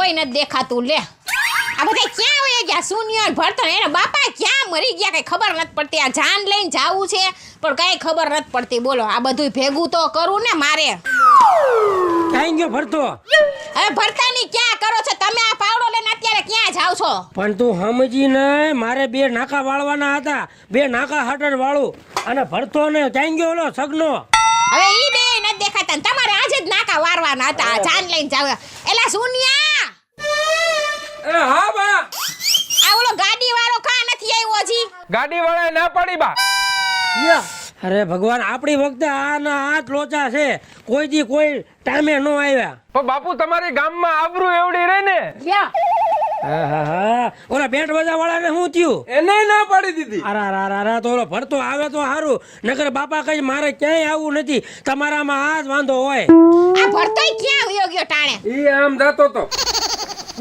કોઈ નથી દેખાતું લે આ બધા ક્યાં વયા ગયા સુનિયર ભરતો એના બાપા ક્યાં મરી ગયા કઈ ખબર નથી પડતી આ જાન લઈને જાવું છે પણ કઈ ખબર નથી પડતી બોલો આ બધું ભેગું તો કરું ને મારે ક્યાં ગયો ભરતો હવે ભરતાની ક્યાં કરો છો તમે આ પાવડો લઈને અત્યારે ક્યાં જાવ છો પણ તું સમજી ને મારે 2 નાકા વાળવાના હતા 2 નાકા હટર વાળું અને ભરતો ને ક્યાં ગયો ઓલો સગનો હવે ઈ બે નથી દેખાતા ને તમારે આજે જ નાકા વારવાના હતા જાન લઈને જાવ એલા સુનિયા એ હા બા આ ઓલો ગાડી વાળો કા નથી આવ્યો હજી ગાડી વાળાએ ના પાડી બા અરે ભગવાન આપણી વખતે આના હાથ લોચા છે કોઈ દી કોઈ ટાઈમે નો આવ્યા પણ બાપુ તમારી ગામમાં આબરૂ એવડી રહે ને હા ઓલા બેટ બજા વાળાને શું થયું એને ના પાડી દીધી અરા તો ઓલો ભરતો આવે તો સારું નકર બાપા કઈ મારે ક્યાંય આવવું નથી તમારામાં આ જ વાંધો હોય આ ભરતોય ક્યાં વયો ગયો ટાણે ઈ આમ જાતો તો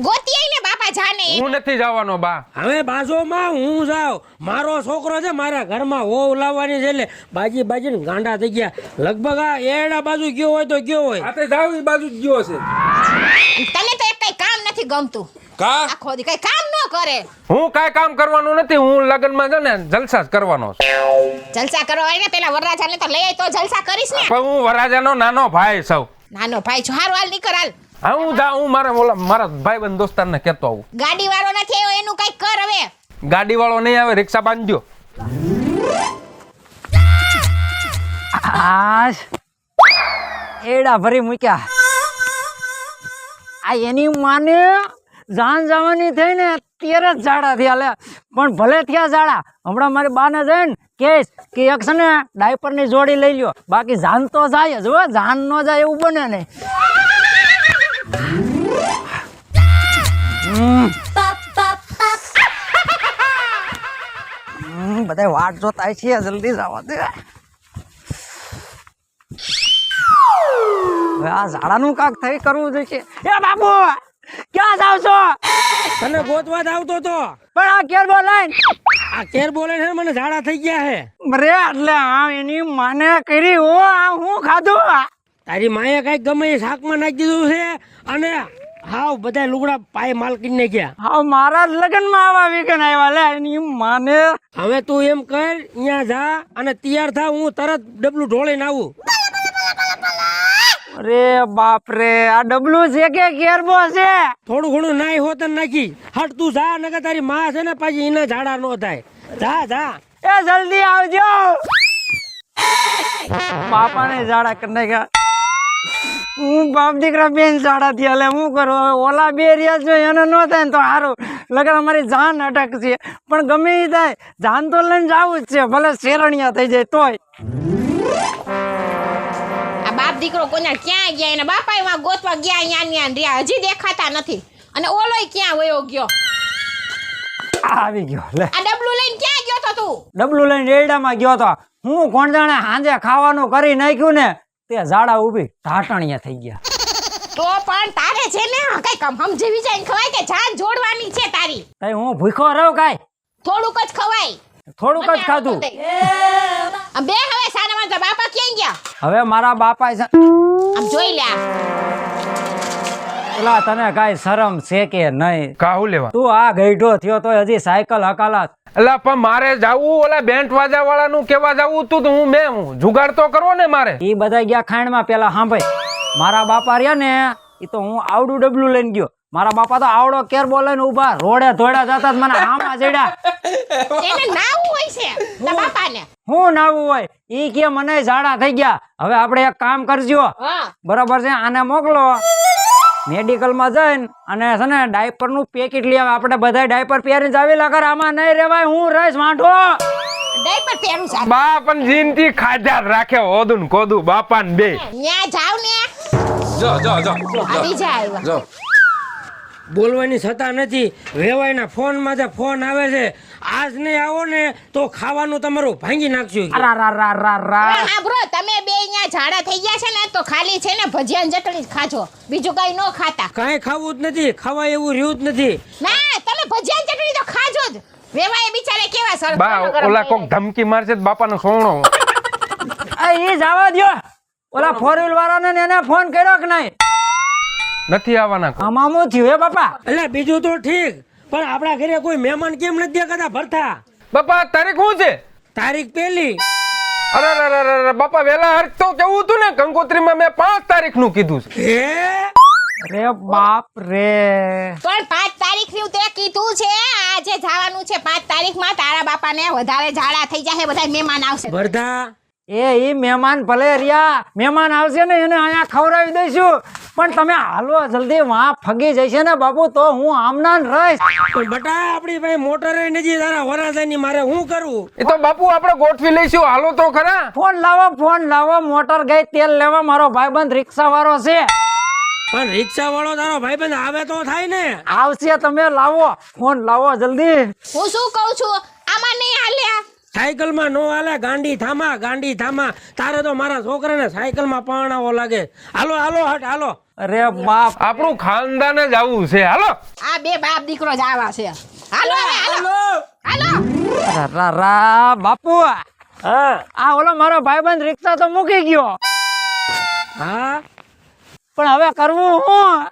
ગોતી આઈને બાપા જાને હું નથી જવાનો બા હવે બાજુમાં હું જાઉં મારો છોકરો છે મારા ઘરમાં વહુ લાવવાની છે એટલે બાજીને ગાંડા થઈ ગયા લગભગ આ એડા બાજુ ગયો હોય તો ગયો હોય આતે જાવ ઈ બાજુ જ ગયો છે તને તો એક કઈ કામ નથી ગમતું કા આખો દી કઈ કામ ન કરે હું કાઈ કામ કરવાનું નથી હું લગનમાં છે ને જલસા જ કરવાનો છું જલસા કરવા હોય ને પેલા વરરાજાને તો લઈ આય તો જલસા કરીશ ને પણ હું વરાજાનો નાનો ભાઈ સૌ નાનો ભાઈ છો હારું હાલ નીકળ હાલ હા હું જાઉં મારા ભાઈબંધ દોસ્તારને કહેતો આવું ગાડી વાળો નથી આવ્યો એનું કઈ કર હવે ગાડી વાળો નહીં આવે રિક્ષા બાંધજો આશ એડા ભરી મૂક્યા આ એની માને જાન જવાની થઈ ને ત્યારે જ ઝાડા થયા લે પણ ભલે થયા ઝાડા હમણાં મારી બાને જઈને કહીશ કે એક છે ને ડાયપરની જોડી લઈ લ્યો બાકી જાન તો જાય જ હો જાન ન જાય એવું બને નહીં બધા વાટ જોતા છે જલ્દી જવા દે હવે આ ઝાડાનું કાક થઈ કરવું જોઈએ એ બાપુ ક્યાં જાવ છો તને ગોતવા જ આવતો તો પણ આ કેર બોલાય આ કેર બોલે છે મને ઝાડા થઈ ગયા હે બરે એટલે આ એની માને કરી હો આ હું ખાધું તારી માએ કઈ ગમે એ શાકમાં નાખી દીધું છે અને હાવ બધા લુગડા પાય માલકીને ગયા હા મારા જ લગ્નમાં આવા વીકેન્ડ આવ્યા લે એની માને હવે તું એમ કર અહીંયા જા અને તૈયાર થા હું તરત ડબલું ઢોળીને આવું અરે બાપ રે આ ડબલું છે કે કેરબો છે થોડું ઘણું નાઈ હોતન નાખી હટ તું જા નકર તારી માં છે ને પાછી એને ઝાડા નો થાય જા જા એ જલ્દી આવજો બાપાને ઝાડા કરી ગયા હું બાપ દીકરા બેન ઝાડા થી હલે હું કરું ઓલા બે રહ્યા છો એને ન થાય ને તો સારું લગન અમારી જાન અટક છે પણ ગમે એ થાય જાન તો લઈને જવું જ છે ભલે શેરણિયા થઈ જાય તોય આ બાપ દીકરો કોને ક્યાં ગયા એના બાપા એમાં ગોતવા ગયા અહીંયા રહ્યા હજી દેખાતા નથી અને ઓલોય ક્યાં વયો ગયો આવી ગયો લે આ ડબલું લઈને ક્યાં ગયો તો તું ડબલું લઈને રેડામાં ગયો તો હું કોણ જાણે સાંજે ખાવાનું કરી નાખ્યું ને તે ઝાડા ઊભી ઢાટણિયા થઈ ગયા તો પણ તારે છે ને કઈ કમ સમજી વિચારીને ખવાય કે જાન જોડવાની છે તારી તઈ હું ભૂખો રહું કાંઈ થોડુંક જ ખવાય થોડુંક જ ખાધું બે હવે સાનામાં તો બાપા ક્યાં ગયા હવે મારા બાપા આમ જોઈ લે પેલા તને કાંઈ શરમ છે કે નહીં કાહુ લેવા તું આ ગઈઢો થયો તો હજી સાયકલ હકાલાત એટલે પણ મારે જાવું ઓલા બેન્ટ વાજા વાળાનું કેવા જાવું તું તો હું જુગાડ તો કરવો ને મારે ઈ બધા ગયા ખાંડમાં પેલા સાંભળ મારા બાપા રહ્યા ને ઈ તો હું આવડું ડબલું લઈને ગયો મારા બાપા તો આવડો કેરબો લઈને ઉભા રોડે ધોડા જતા મને આમાં જડ્યા એને નાવું હોય છે તારા બાપાને હું નાવું હોય ઈ કે મને ઝાડા થઈ ગયા હવે આપણે એક કામ કરજો હા બરાબર છે આને મોકલો મેડિકલમાં જઈને અને છે ને ડાયપર નું પેકેટ લઈ આવે આપણે બધા ડાયપર પહેરીને જાવી લગર આમાં નહીં રેવાય હું રહીશ વાંઢો ડાયપર પહેરું છે બા પણ જીનથી ખાજા રાખે હોદું ને કોદું બાપા ને બે ન્યા જાવ ને જો આવી જાય જો બોલવાની છતાં નથી વેવાયના ફોનમાં જે ફોન આવે છે આજ નહીં આવો ને તો ખાવાનું તમારું ભાંગી નાખશું હા બ્રો તમે બે અહીંયા ઝાડા થઈ ગયા છે ને તો ખાલી છે ને ભજીયાની ચટણી જ ખાજો બીજું કઈ ન ખાતા કાંઈ ખાવું જ નથી ખવાય એવું રહ્યું જ નથી ના તમે ભજીયાની ચટણી તો ખાજો જ વેવાય બિચારે કેવા સર બા ઓલા કોક ધમકી મારશે તો બાપાનો સોણો એ જવા દ્યો ઓલા 4 વ્હીલ વાળાને એને ફોન કર્યો કે નહીં નથી આવવાના કોઈ. આમાં હું થયું હે બાપા? એટલે બીજું તો ઠીક, પણ આપણા ઘરે કોઈ મહેમાન કેમ નથી દેખાતા ભરતા? બાપા તારીખ શું છે? તારીખ પહેલી. અરે બાપા વેલા હરખ તો કેવું હતું ને, કંકોત્રીમાં મેં 5 તારીખનું કીધું છે. હે રે બાપ રે. પણ 5 તારીખનું તે કીધું છે, આજે જવાનું છે 5 તારીખમાં. તારા બાપાને વધારે ઝાડા થઈ જાય, બધા મહેમાન આવશે. ભરતા ઈ મહેમાન ભલે રહ્યા, મહેમાન આવશે ને એને અહીંયા ખવડાવી દઈશું, પણ તમે હાલો જલ્દી, વાં ફગી જશે ને બાપુ તો હું આમના જ રહીશ. પણ બટા આપણી પાસે મોટર નથી, તારા વરાજાની મારે શું કરવું? એ તો બાપુ આપણે ગોઠવી લઈશું, હાલો તો ખરા. ફોન લાવો, મોટર ગઈ તેલ લેવા, મારો ભાઈબંધ રિક્ષા વાળો છે. પણ રિક્ષા વાળો તારો ભાઈબંધ આવે તો થાય ને. આવશે, તમે લાવો, ફોન લાવો જલ્દી. હું શું કહું છું, આમાં નહીં હાલ્યા. સાયકલ માં નો હાલે, ગાંડી થામા. તારે તો મારા છોકરાને સાયકલ માં પરણાવો લાગે. હાલો હટ હાલો. અરે બાપ, આપણું ખાનદાન જ આવું છે, હાલો. આ બે બાપ દીકરો જ આવા છે. હાલો હવે, હાલો. રા બાપુ, હા આ ઓલો મારો ભાઈબંધ રિક્ષા તો મૂકી ગયો, હા પણ હવે કરવું હું?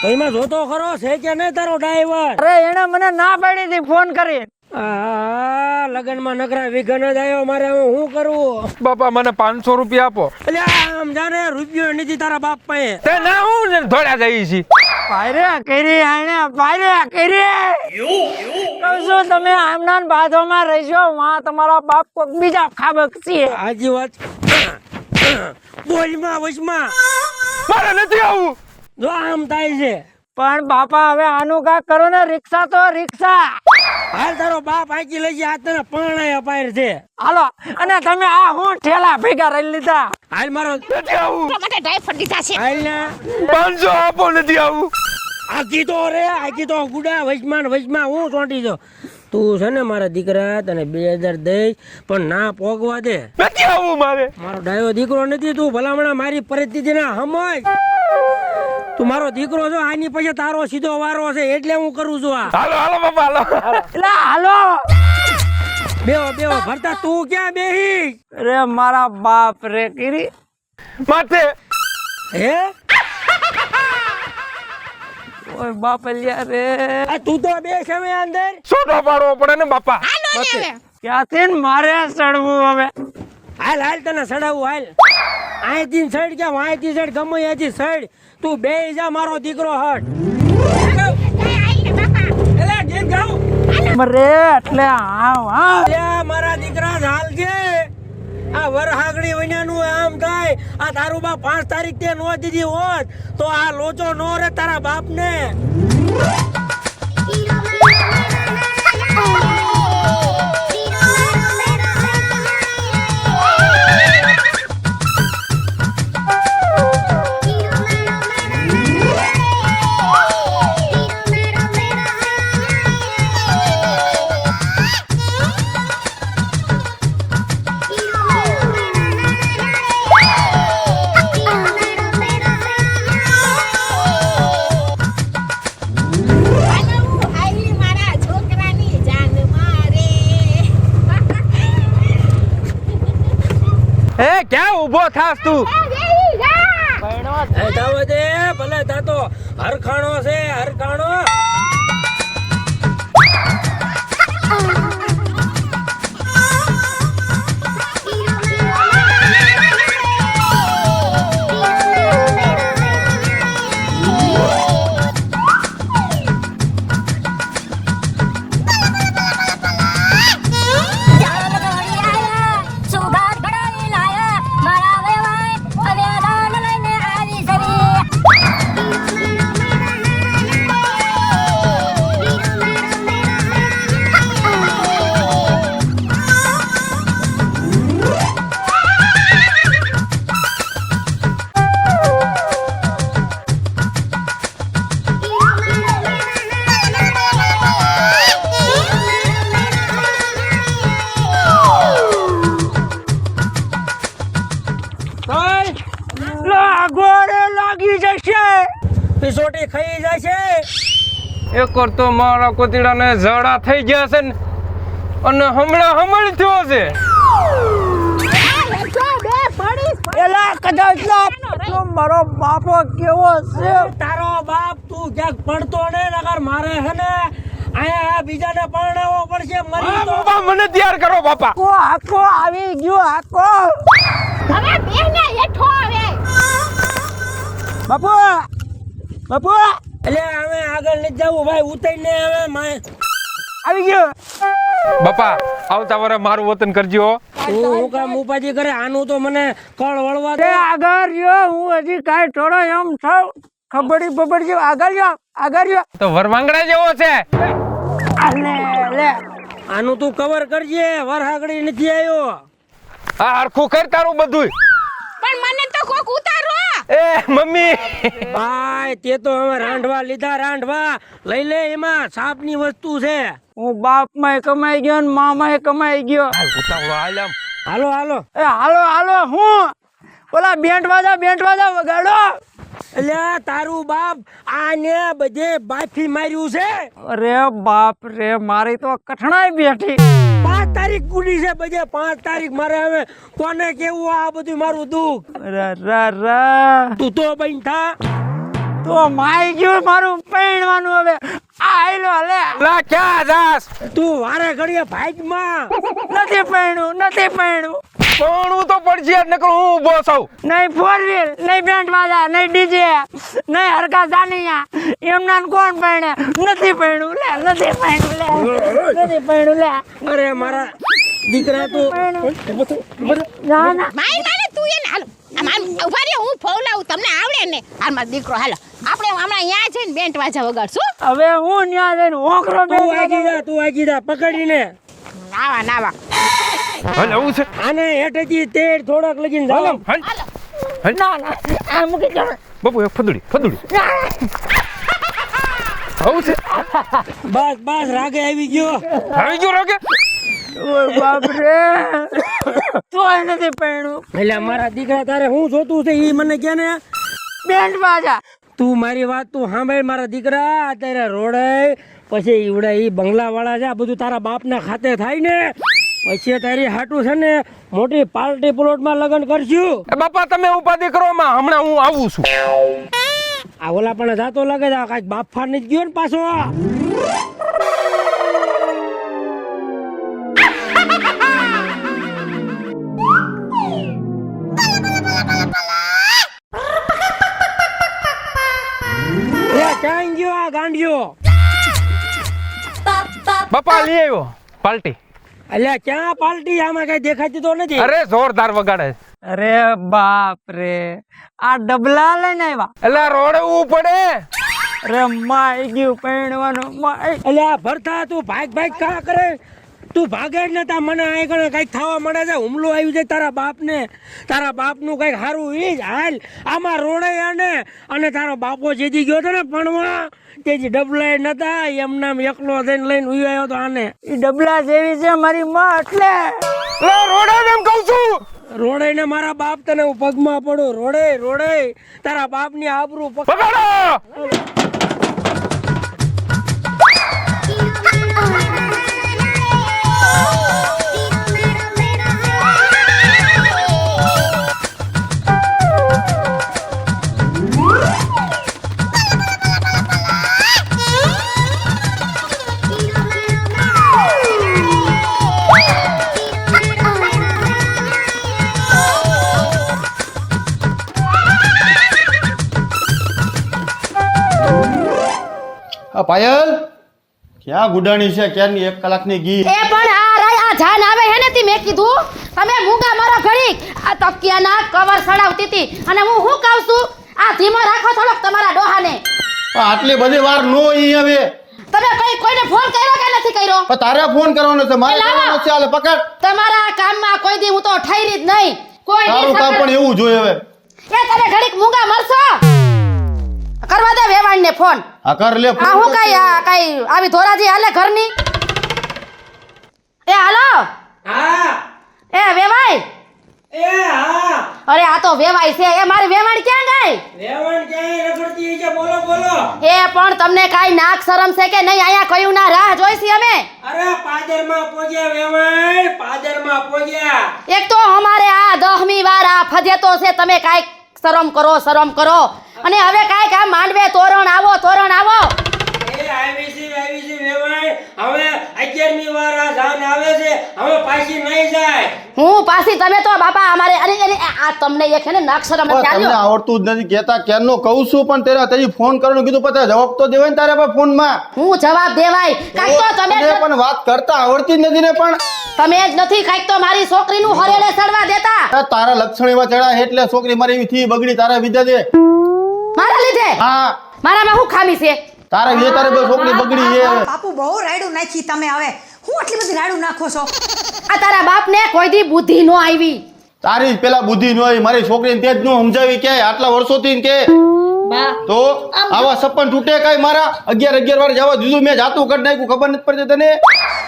તો એમાં જોતો ખરો છે કે નહીં તારો ડ્રાઈવર? અરે એને મને ના પાડી હતી ફોન કરી. લગનમાં નકરા વિઘન જ આવ્યો, મારે હવે શું કરવું? બાપા મને 500 રૂપિયા આપો. એટલે આમ જાને રૂપિયો નથી તારા બાપ પાસે. તે ના હું ને ધોળ્યા જઈએ છીએ. પાયરે કરી કહું છું, તમે આમના બાજુમાં રહેશો, માં તમારા બાપ કોક બીજા ખાબક છે. આજી વાત બોલમાં વચમાં મારે નથી આવું. જો આમ થાય છે. પણ બાપા હવે આનું કા કરો ને, રિક્ષા તો રિક્ષા. હાલ તારો બાપ આકી લઈ જાય, તને પરણાય અપાય છે. હાલો, અને તમે આ હું ઠેલા ભેગા રહી લીધા. હાલ મારો નથી આવું. એટલા માટે ડ્રાઈવર દીધા છે. હાલ ને 500 આપો, નથી આવું. આખી તો ગુડા વચમાં હું ચોંટી જાઉં. તું છે ને મારા દીકરા, તને 2000 દઈશ, પણ ના પોગવા દે. નથી આવું મારે. મારો ડાયો દીકરો નથી, તું ભલામણા મારી પરિસ્થિતિ ના સમજ. તું મારો દીકરો છો, આની પછી તારો સીધો વારો છે, એટલે હું કરું છું આ. હાલો બાપા હાલો. એટલે હાલો. બેહો ભરતા, તું ક્યાં બેહી? અરે મારા બાપ રે કીરી. માથે હે ઓય બાપ લ્યા રે. આ તું તો બેસ હવે અંદર. સોટો પાડવો પડે ને બાપા. હાલો ને હવે. ક્યાંથી ને મારે ચડવું હવે? હાલ તને સડાવું હાલ. અહીંથી સડ કે અહીંથી સડ, ગમે અહીંથી સડ. તું બે જા, મારો દીકરો હટ. મરે એટલે આવ મારા દીકરા હાલ છે. આ વરહાગડી વન્યાનું આમ થાય. આ તારું બાપ 5 તારીખ તે નો દીધી હોત તો આ લોચો નો રે તારા બાપ ને. ક્યાં ઉભો થાસ તું? જવા દે, ભલે તાતો હરખાણો છે, હરખાણો. પીસોટી ખાઈ જાય છે. એક વાર તો મારા કોતીડાને ઝાડા થઈ ગયા છે ને, અને હમણાં થયો છે. એલા કદાચ તો મારો બાપો કેવો છે? તારો બાપ તું ક્યાંક પડતો ને નકર મારે હે ને અહીંયા બીજાને પરણાવવો પડશે મરી તો બાપા મને તૈયાર કરો બાપા. આખો આવી ગયો આખો. હવે બેહને હેઠો આવે. બાપુ બાપુ એટલે હવે આગળ નથી જવું ભાઈ ઉતરીને હવે આવી ગયો. બાપા આવતા વરે મારું વતન કરજો. હું કામ ઉપાધિ કરે આનું તો મને કળ વળવા દે. આગળ રહ્યો હું હજી કાંઈ થોડો એમ થાવ ખબડી બબડી આગળ રહ્યો. તો વરમાંગડા જેવો છે. લે આનું તું કવર કરજે વરહાગડી નથી આવ્યો. આ હરખું કર તારું બધું. પણ મને તો કોક ઉતારો. એ મમ્મી ભાઈ તે તો હવે રાંધવા લીધા રાંધવા લઈ લે એમાં સાપની વસ્તુ છે. હું બાપમાં કમાઈ ગયો ને મામાએ કમાઈ ગયો. ઉતાવળો હાલ આમ. હાલો હાલો એ હાલો હું ઓલા બેન્ટ વાજા વગાડો. એટલે તારું બાપ આને બધે બાફી માર્યું છે. અરે બાપ રે મારી તો કઠણાઈ બેઠી. 5 તારીખ ગુડી છે બધે 5 તારીખ મારે હવે કોને કેવું આ બધું મારું દુઃખ. તું તો બન થા. તો માઈ ગયું મારું પૈણવાનું હવે. આયલો લે લા ક્યાં જાસ? તું વારે ઘડીએ ભાગમાં. નથી પૈણું કોણું તો પડશે નકર હું ઊભો છું. નહીં 4 વ્હીલ નહીં બેન્ટ વાજા નહીં ડીજે નહીં હરકા જાનિયા એમના કોણ પૈણે નથી પૈણું લે. અરે મારા દીકરા તો ના ના માય માને તું એને હાલો. આ માન ઉભા રે હું ફોલાવું તમને આવડે ને. હાલ મારો દીકરો હાલો. આપણે હમણાં અહીંયા જઈને બેન્ટ વાજા વગાડશું. હવે હું ન્યા જઈને હોકરો તું આગી જા પકડીને. નાવા. હાલ આવું છે. આને હેઠેથી તેડ થોડાક લગીને જાવ. હાલ હાલ. ના આ મૂકી જાવ. બાપુ એક ફદુડી આવું છે. બસ રાગે આવી ગયો. આવી ગયો રાગે. ઓય બાપ રે તોય નથી પૈણું. એટલે મારા દીકરા તારે હું જોતું છે ઈ મને કે ને. બેન્ટ વાજા તું મારી વાત તું સાંભળ મારા દીકરા અત્યારે રોડે પછી ઈવડે ઈ બંગલા વાળા છે આ બધું તારા બાપના ખાતે થાય ને પછી તારી હાટું છે ને મોટી પાર્ટી પ્લોટમાં લગ્ન કરશું. એ બાપા તમે ઉપાધિ કરો માં હમણાં હું આવું છું. આ ઓલા પણ જાતો લાગે છે કાંઈક બાફા નથી ગયો ને પાછો. ક્યાં ગયો આ ગાંડિયો? બાપા લઈ આવ્યો પાર્ટી. અલ્યા ક્યાં પાર્ટી આમાં કઈ દેખાતી તો નથી. અરે જોરદાર વગાડે. અરે બાપ રે આ ડબલા લઈને આવ્યા. એટલે રોડવું પડે. અરે માઈ ગયું પૈણવાનું માઈ. અલ્યા ભરતા તું ભાગ કા કરે? તું ભાગે જ નતા મને આ કણે કઈક થવા મળે છે હુમલો આવી જાય તારા બાપનું કઈક સારું ઈ જ હાલ આમાં રોડે અને તારો બાપો જેદી ગયો હતો ને ભણવા તેજી ડબલા નતા એમનામ એકલો થઈને લઈને ઉઈ આવ્યો તો આને. ઈ ડબલા જેવી છે મારી માં એટલે રોડે એમ કહું છું. રોડે ને મારા બાપ તને હું પગમાં પડું. રોડે તારા બાપની આબરૂ વગાડો. આ પાયલ ક્યાં ગુડાણી છે ક્યારની 1 કલાકની ગી. એ પણ આ જાન આવે હે ને તી મેં કીધું તમે મૂંગા મારો ઘડીક આ તકિયાના કવર સડાવતી હતી અને હું શું કહું છું આ ધીમો રાખો થોડોક તમારા ડોહાને. પણ આટલી બધી વાર નો ઈ હવે તમે કોઈને ફોન કર્યો કે નથી કર્યો? પણ તારે ફોન કરવાનો છે મારે લાવો. કરવાનો છે. હાલે પકડ. તમારા કામમાં કોઈ દી હું તો ઠઈરી જ નહીં. કોઈ દી તારું કામ પણ એવું જોઈએ હવે. એ તમે ઘડીક મૂંગા મરશો કરવા દે વેવાણને ફોન. આ કર લે આ હું કઈ આવી ધોરાજી હાલે ઘરની. એ હાલો હા એ વેવાય. હા અરે આ તો વેવાય છે. એ મારી વેવાણ ક્યાં ગઈ? વેવણ ક્યાંય રખડતી છે? બોલો એ પણ તમને કાઈ નાક શરમ છે કે નહીં? અહીંયા કયું ના રાહ જોઈશી અમે. અરે પાદરમાં પોગ્યા વેવણ પાદરમાં પોગ્યા. એક તો અમારે આ 10મી વાર આ ફજેતો છે તમે કાઈ શરમ કરો શરમ કરો. અને હવે કાંઈક આ માંડવે તોરણ આવો તોરણ આવો. એ આવીસી વેવાય હવે 11મી વાર આ જાન આવે છે હવે પાછી નહીં જાય. હું પાછી તમે તો બાપા અમારે અરે અરે આ તમને એક હે ને નાક્ષરમ પણ નથી તમને આવ્યો. આવડતું જ નથી કેતા ક્યારનો કહું છું પણ તેજી ફોન કરવાનું કીધું પછી જવાબ તો દેવાય ને તારે પર ફોનમાં. હું જવાબ દેવાય કાંઈક તો તમે તને પણ વાત કરતા આવડતી જ નથી ને પણ તમે જ નથી કાંઈક તો મારી છોકરીનું હરેડે સડવા દેતા. આ તારા લક્ષણ એવા ચડા એટલે છોકરી મારી એવી થી બગડી તારા વિદ્યા દે. મારા લીધે હા મારામાં શું ખામી છે? તારા વિદ્યા તારે બે છોકરી બગડી છે. બાપુ બહુ રાયડું નાખી તમે હવે હું આટલી બધી રાયડું નાખો છો આ તારા બાપને કોઈ દી બુદ્ધિ નો આવી. તારી જ પેલા બુદ્ધિ ન હોય મારી છોકરીને તે જ ન સમજાવી કે આટલા વર્ષોથી કે તો આવા સપન તૂટે કઈ મારા 11 વાર જવા દીધું મેં જાતું કરી નાખ્યું ખબર નથી પડતી તને.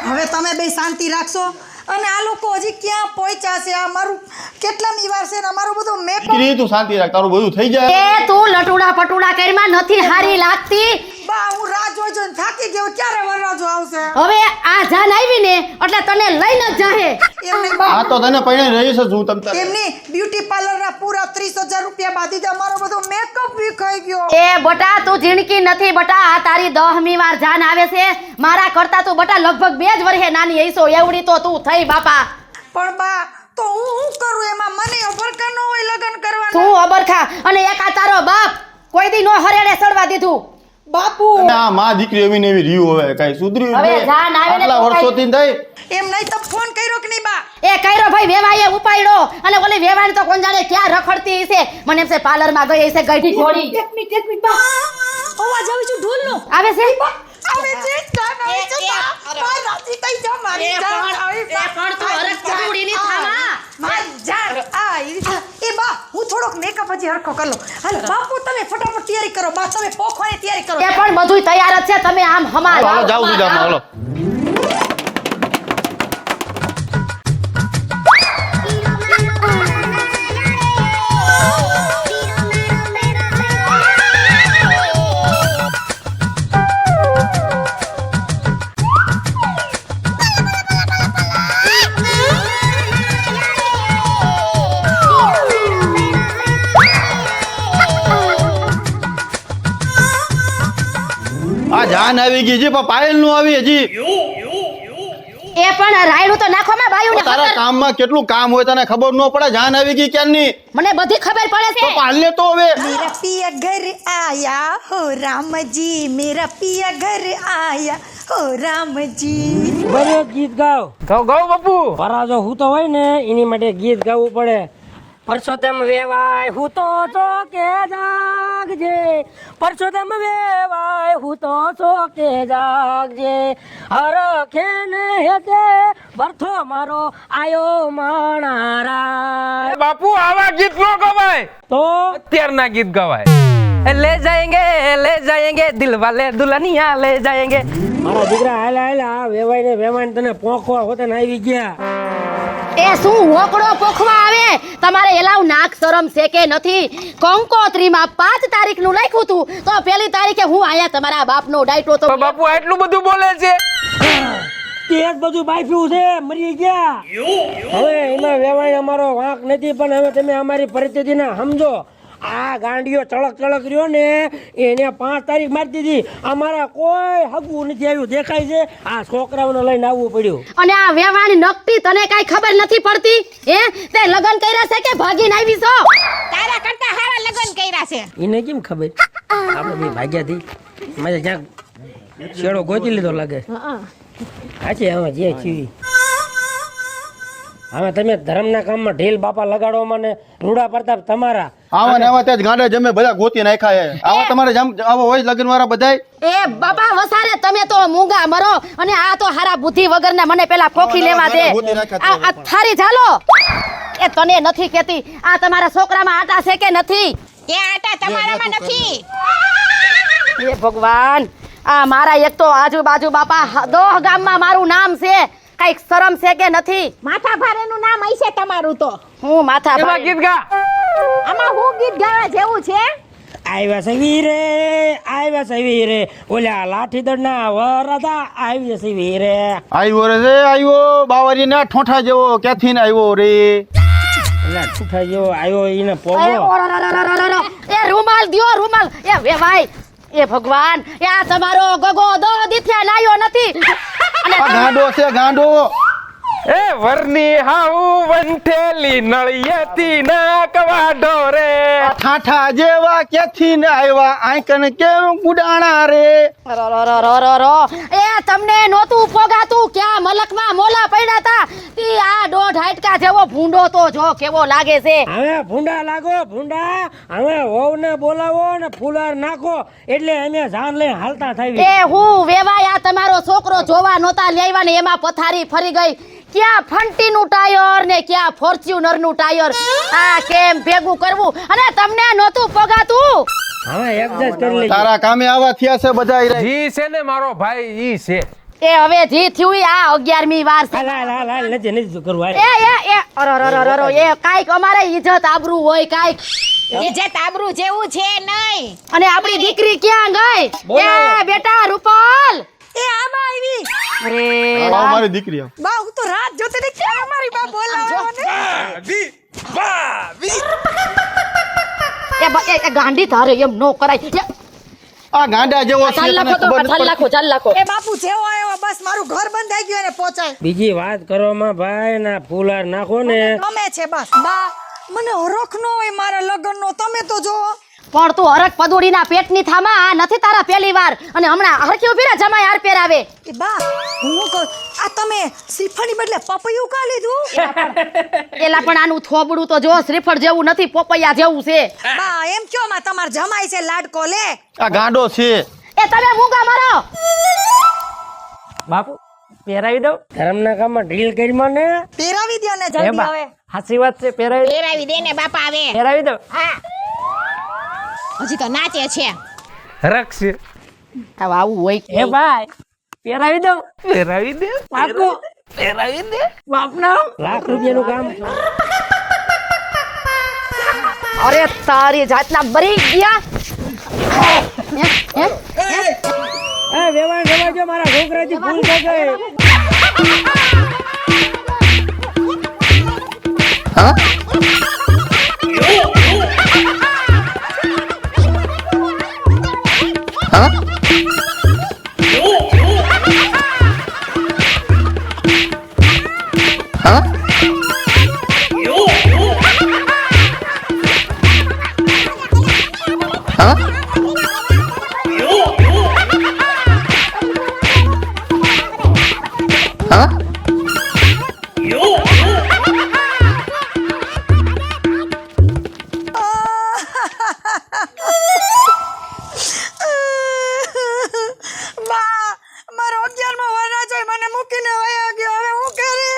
હવે તમે બે શાંતિ રાખશો અને આ લોકો હજી ક્યાં પહોંચ્યા છે આ મારું કેટલામી વાર છે ને અમારું બધું મેકઅપ દીકરી તું શાંતિ રાખ તારું બધું થઈ જાય. એ તું લટુડા પટુડા કરીમાં નથી હારી લાગતી. બા હું રાહ જોઈને થાકી ગયો ક્યારે વરરાજો આવશે હવે આ જાન આવી ને એટલે તને લઈને જ જાહે. એમની બા આ તો તને પૈણે રહીશ જ હું તમ તારે. એમની બ્યુટી પાર્લરના પૂરા 30,000 રૂપિયા બાંધી દે અમારો બધો મેકઅપ વિખાઈ ગયો એ બટા તું જીણકી નથી બટા આ તારી 10મી વાર જાન આવે છે. મારા કરતા તું બટા લગભગ 2 જ વર્ષે નાની હઈસો એવડી તો તું થઈ બાપા. પણ બા તો હું કરું એમાં મને અભરકા ન હોય લગન કરવાના તું અબરખા અને એક આ તારો બાપ કોઈ દી નો હરેડે સડવા દીધું. બાપુ અને આ માં દીકરી એવી ને એવી રહ્યું હવે કઈ સુધર્યું હવે નહીં. જાન આવે ને આટલા તો વર્ષોથી થઈ એમ નહીં તો ફોન કર્યો કે નહીં બા એ કઈરો ભાઈ વેવાઈએ ઉપાડ્યો અને ઓલી વેવાની તો કોણ જાણે ક્યાં રખડતી હશે. મને એમ છે પાર્લરમાં ગઈ હશે ગઈઢી છોડી. એક મિનિટ બા અવાજ આવે છે ઢોલનો આવે છે આવે છે જાન આવે છે બા બા રાજી થઈ જા મારી જાન આવી બા પણ તું હરખ પકુડીની થામા. મારી જાન એ બા હું થોડોક મેકઅપ હજી હરખો કરી લઉં હાલો બાપુ તમે ફટાફટ તૈયારી કરો બા તમે પોખવાની તૈયારી કરો એ પણ બધુંય તૈયાર જ છે તમે આમ હમાર હાલો જાઉં છું જામ હાલો. આ જાન આવી ગઈ છે પણ પાયલ નું આવી હજી. એ પણ રાયડું તો નાખો માં બાયું ને તારા ખબર. કામમાં કેટલું કામ હોય તને ખબર ન પડે જાન આવી ગઈ ક્યારની. મને બધી ખબર પડે તો છે. પાલને તો હવે मेरा पिया घर आया हो राम जी मेरा पिया घर आया हो राम जी બરે ગીત ગાવ ગૌ બાપુ પરાજો હું તો હોય ને એની માટે ગીત ગાવું પડે. પરસોત્તમ વેવાય હું તો ચોકે જાગજે પરસોત્તમ વેવાય હું તો ચોકે જાગજે હરખે ને હેતે બરથો મારો આયો માણારા. એ બાપુ આવા ગીત નો ગવાય તો અત્યારના ગીત ગવાય. લે જાયેંગે દિલ વાલે દુલ્હનિયા લે જાયેંગે. મારા દીકરા હાલા હાલા વેવાય ને વેવાય તને પોખવા હોતે ને આવી ગયા. એ શું હોકડો પોખવા આવે તમારે એલાવ નાક શરમ છે કે નથી? કંકોત્રીમાં 5 તારીખનું લખ્યું હતું તો પહેલી તારીખે હું આયા તમારા બાપનો ડાયટો તો તો બાપુ આટલું બધું બોલે છે. તે જ બધું બાફ્યું છે મરી ગયા. હવે એમાં વેવાય અમારો વાંક નથી પણ હવે તમે અમારી પરિસ્થિતિને સમજો. આ ગાંડીઓ ચળક રહ્યો ને એને 5 તારીખ મારી દીધી. અમારા કોઈ હગું નથી આવ્યું દેખાય છે. આ છોકરાઓને લઈને આવવું પડ્યું. અને આ વેવાણી નકટી તને કાઈ ખબર નથી પડતી હે? તે લગન કર્યા છે કે ભાગીને આવી છો? તારા કરતા હારા લગન કર્યા છે. એને કેમ ખબર? આપણે બે ભાગ્યાથી મારે જ્યાં શેડો ગોતી લીધો લાગે. સાચી હવે જે છીએ હવે તમે ધર્મના કામમાં ઢીલ બાપા લગાડો મને રૂડા પ્રતાપ તમારા. આવા ને આવા ત્યાં જ ગાંડા જમે બધા ગોતી નાખ્યા છે. આવા તમારે આવા હોય લગ્ન વાળા બધાય. એ બાપા વસારે તમે તો મૂંગા મરો અને આ તો હારા બુદ્ધિ વગરના મને પેલા ખોખી લેવા દે. આ થારી ચાલો. એ તને નથી કેતી આ તમારા છોકરામાં આટા છે કે નથી? એ આટા તમારામાં નથી. એ ભગવાન આ મારા એક તો આજુબાજુ બાપા 10 ગામમાં મારું નામ છે. કઈક શરમ છે કે નથી? માથા ભારેનું નામ હશે તમારું તો. હું માથા એમાં ભારે. ગીત ગા. આમાં હું ગીત ગાવા જેવું છે? આવ્યા સવીરે ઓલા લાઠીદળના વરદા આવ્યા સવીરે. આવ્યો રે આવ્યો બાવરી ના ઠોઠા જેવો ક્યાંથી ને આવ્યો રે. એટલે ઠૂઠા જેવો આવ્યો એને એ પોગો ઓરોરોરોરોરોરો. એ રૂમાલ દ્યો રૂમાલ. એ વેવાય એ ભગવાન એ આ તમારો ગગો દો દીથ્યા લાયો નથી અને આ ગાંડો છે ગાંડો. એ વરની હાઉ વંઠેલી નળિયેથી નાક વાઢો રે. ઠાઠા જેવા ક્યાંથી ને આવ્યા આંકન કેમ ગુડાણા રે. રોરોરોરોરોરો. એ તમને નહોતું પોગાતું ક્યાં મલકમાં મોલા પડ્યા તા તી આ દોઢ હાઈટકા જેવો ભૂંડો તો જો કેવો લાગે છે. હવે ભૂંડા લાગો ભૂંડા હવે વહુને બોલાવો ને ફુલાર નાખો એટલે અમે જાન લઈને હાલતા થઈ એ હું વેવાય આ તમારો છોકરો જોવા નહોતા લેવા ને એમાં પથારી ફરી ગઈ. ક્યાં ફંટીનું ટાયર ને ક્યાં ફોર્ચ્યુનરનું ટાયર. આ કેમ ભેગું કરવું અને તમને નહોતું પગાતું. હવે એડજસ્ટ કરી લેજો તારા કામે આવા થયા છે બધા ઈ રે. જી છે ને મારો ભાઈ ઈ છે. એ હવે જી થયું ઈ આ 11મી વાર છે. હાલ હાલ હાલ નથી કરવું હાલ. એ અરરરરરર એ કાઈક અમારે ઈજ્જત આબરૂ હોય કાઈક. ઇજ્જત આબરૂ જેવું છે નહીં. અને આપણી દીકરી ક્યાં ગઈ? બોલાવો. એ બેટા રૂપાલ. એ આમાં આવી અરે આવો મારી દીકરી આવો. બા હું તો રાત જોતી હતી ક્યારે મારી બા બોલાવે મને એ ગાંડી તારે એમ નો કરાય. આ ગાંડા જેવો છે ચાલ તને લાખો તો ખબર નથી ચાલ લાખો. એ બાપુ જેવો આવ્યો બસ મારું ઘર બંધ થઈ ગયું અને પહોંચાય બીજી વાત કરવામાં ભાઈ ના ફુલાર નાખો ને ગમે છે બસ બા મને હરખ નો હોય મારા લગ્નનો તમે તો જો પણ તું હરક પદુડીના પેટની થામા આ નથી તારા પહેલી વાર અને હમણાં હરકી ઉભી રહે જમાઈ હાર પહેરાવે. એ બા હું કહું આ તમે શ્રીફળની બદલે પપૈયું કા લીધું એલા પણ આનું થોબડું તો જો શ્રીફળ જેવું નથી પોપૈયા જેવું છે. બા એમ કયો માં તમાર જમાઈ છે લાડકો લે આ ગાંડો છે. એ તમે મૂંગા મારો. બાપુ પહેરાવી દઉં ધર્મના કામમાં ઢીલ કરી મને પહેરાવી દો ને હે જલ્દી બા હવે સાચી વાત છે પહેરાવી પહેરાવી દે ને બાપા આવે. પહેરાવી દઉં હા હજી તો નાચે છે. રક્ષ હવે આવું હોય હે ભાઈ પહેરાવી દઉં પહેરાવી દે. બાપુ પહેરાવી દે. બાપના લાખ રૂપિયાનું કામ અરે તારી જાતના બરી ગયા. એ વેવાય જો મારા છોકરાથી ભૂલ થઈ ગઈ બા મારો 11મો વરસ હોય મને મૂકીને વયો ગયો હવે હું કરે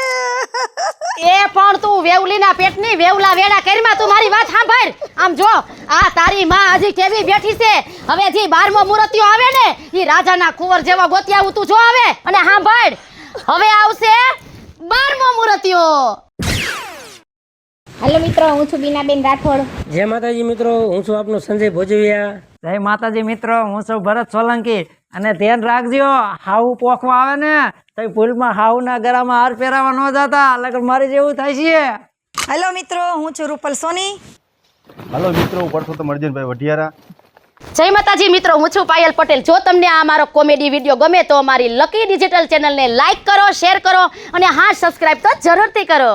એ પણ તું વેવલીના પેટની વેવલા વેડા કરીમાં તું મારી વાત સાંભળ. આમ જો આ તારી માં હજી કેવી બેઠી છે. હવે જે 12મો મૂર્તિઓ આવે ને ઈ રાજાના કુંવર જેવા ગોતિયાવું તું જો આવે અને સાંભળ હવે આવશે 12મો મૂર્તિઓ. હાલો મિત્રો હું છું બીનાબેન રાઠોડ. જય માતાજી મિત્રો હું છું આપનો સંજય ભોજવિયા. જય માતાજી મિત્રો હું છું ભરત સોલંકી અને ધ્યાન રાખજો હાવ પોખવા આવે ને તો ભૂલમાં હાવના ગળામાં હાર પહેરાવા ન જતા લગન મારી જેવું થાય છે. હેલો મિત્રો હું છું રૂપલ સોની. હાલો મિત્રો હું પરસોત્તમ અર્જુનભાઈ વઢિયારા. જય માતાજી મિત્રો હું છું પાયલ પટેલ. જો તમને આ મારો કોમેડી વિડીયો ગમે તો અમારી લકી ડિજિટલ ચેનલને લાઈક કરો, શેર કરો અને હા સબસ્ક્રાઇબ તો જરૂરથી કરો.